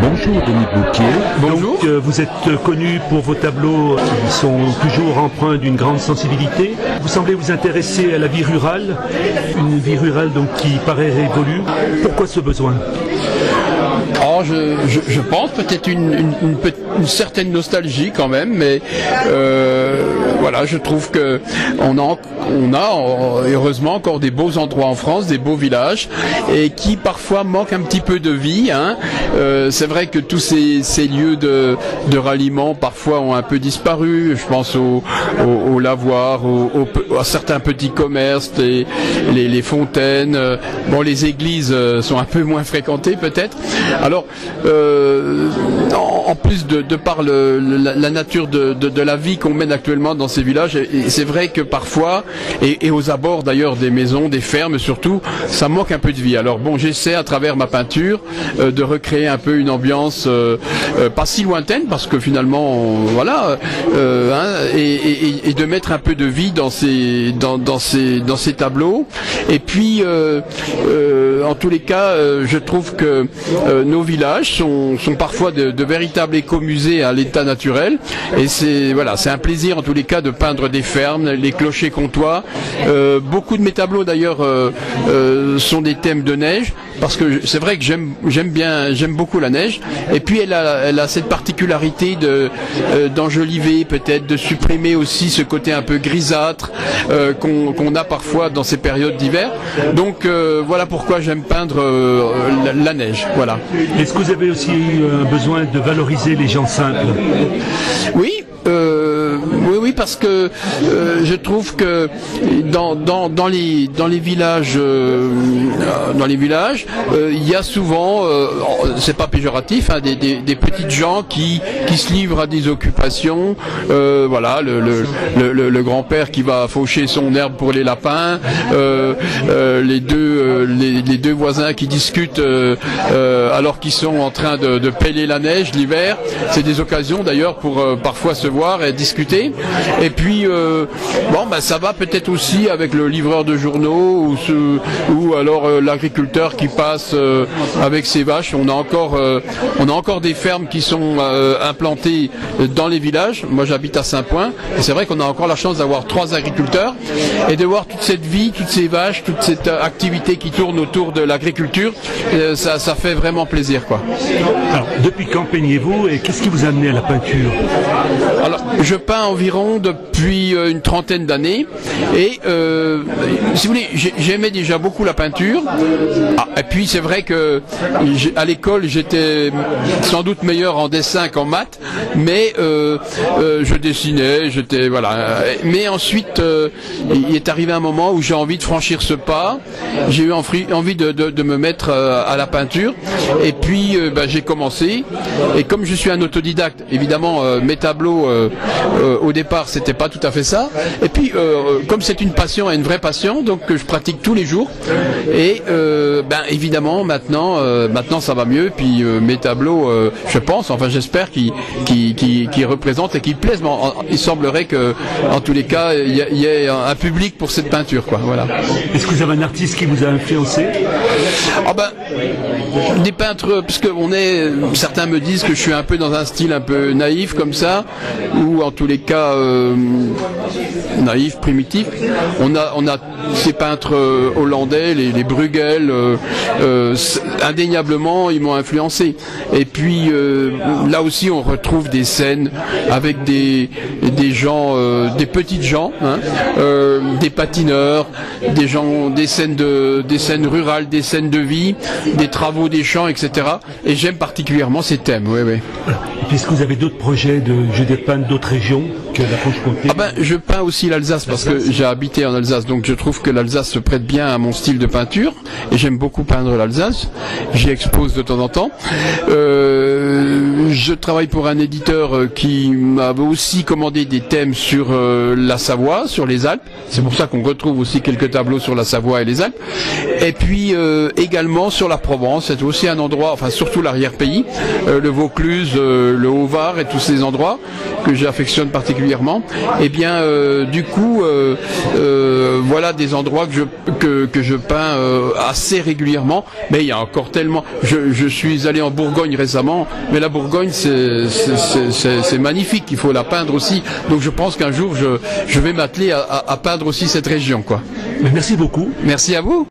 Bonjour Denis Bouquier. Bonjour. Donc, vous êtes connu pour vos tableaux qui sont toujours empreints d'une grande sensibilité. Vous semblez vous intéresser à la vie rurale, une vie rurale donc qui paraît révolue. Pourquoi ce besoin ? Alors je pense peut-être une certaine nostalgie quand même, mais voilà, je trouve que on a heureusement encore des beaux endroits en France, des beaux villages, et qui parfois manquent un petit peu de vie. C'est vrai que tous ces lieux de ralliement parfois ont un peu disparu. Je pense aux lavoirs, à certains petits commerces, les fontaines. Bon, les églises sont un peu moins fréquentées peut-être. Alors, en plus de par la nature de la vie qu'on mène actuellement dans ces villages, et c'est vrai que parfois, et aux abords d'ailleurs des maisons, des fermes surtout, ça manque un peu de vie. Alors bon, j'essaie à travers ma peinture de recréer un peu une ambiance pas si lointaine, parce que finalement, voilà, et de mettre un peu de vie dans ces tableaux. Et puis, en tous les cas, je trouve que nos villages sont parfois de véritables écomusées à l'état naturel, et c'est un plaisir en tous les cas de peindre des fermes, les clochers comtois. Beaucoup de mes tableaux d'ailleurs sont des thèmes de neige, parce que c'est vrai que j'aime beaucoup la neige, et puis elle a cette particularité d'enjoliver, peut-être de supprimer aussi ce côté un peu grisâtre qu'on a parfois dans ces périodes d'hiver. Donc voilà pourquoi j'aime peindre la neige. Voilà. Est-ce que vous avez aussi besoin de valoriser les gens simples ? Oui, parce que je trouve que dans les villages, il y a souvent, c'est pas péjoratif, des petites gens qui se livrent à des occupations. Voilà, le grand-père qui va faucher son herbe pour les lapins, les deux voisins qui discutent alors qu'ils sont en train de pêler la neige l'hiver. C'est des occasions d'ailleurs pour parfois se voir et discuter. Et puis ça va peut-être aussi avec le livreur de journaux ou alors l'agriculteur qui passe avec ses vaches. On a encore des fermes qui sont implantées dans les villages. Moi j'habite à Saint-Point, et c'est vrai qu'on a encore la chance d'avoir 3 agriculteurs et de voir toute cette vie, toutes ces vaches, toute cette activité qui tourne autour de l'agriculture. Ça fait vraiment plaisir, quoi. Alors, depuis quand peignez-vous et qu'est-ce qui vous a amené à la peinture ? Alors, je peins environ depuis une trentaine d'années, et si vous voulez, j'aimais déjà beaucoup la peinture. Et puis c'est vrai que à l'école j'étais sans doute meilleur en dessin qu'en maths, mais je dessinais, mais ensuite il est arrivé un moment où j'ai envie de franchir ce pas. J'ai eu envie de me mettre à la peinture, et puis j'ai commencé, et comme je suis un autodidacte, évidemment mes tableaux au départ c'était pas tout à fait ça, et puis comme c'est une passion et une vraie passion, donc je pratique tous les jours, et évidemment maintenant ça va mieux, puis mes tableaux je pense, enfin j'espère qu'ils représentent et qu'ils plaisent, mais il semblerait que en tous les cas il y ait un public pour cette peinture, quoi. Voilà. Est-ce que vous avez un artiste qui vous a influencé ? Des peintres, parce que certains me disent que je suis un peu dans un style un peu naïf comme ça, ou en tous les cas naïf, primitif. On a ces peintres hollandais, les Bruegel, indéniablement ils m'ont influencé. Et puis là aussi on retrouve des scènes avec des gens, des petites gens, des patineurs, des scènes rurales, des scènes de vie, des travaux des champs, etc. Et j'aime particulièrement ces thèmes. Oui. Est-ce que vous avez d'autres projets de peindre d'autres régions que la Franche-Comté ? Je peins aussi l'Alsace, parce que j'ai habité en Alsace, donc je trouve que l'Alsace se prête bien à mon style de peinture, et j'aime beaucoup peindre l'Alsace. J'y expose de temps en temps. Je travaille pour un éditeur qui m'avait aussi commandé des thèmes sur la Savoie, sur les Alpes. C'est pour ça qu'on retrouve aussi quelques tableaux sur la Savoie et les Alpes. Et puis également sur la Provence, c'est aussi un endroit, enfin surtout l'arrière-pays, le Vaucluse, le Haut-Var et tous ces endroits que j'affectionne particulièrement. Et bien, du coup, voilà des endroits que je peins assez régulièrement. Mais il y a encore tellement. Je suis allé en Bourgogne récemment, mais la Bourgogne c'est magnifique. Il faut la peindre aussi. Donc je pense qu'un jour je vais m'atteler à peindre aussi cette région, quoi. Merci beaucoup. Merci à vous.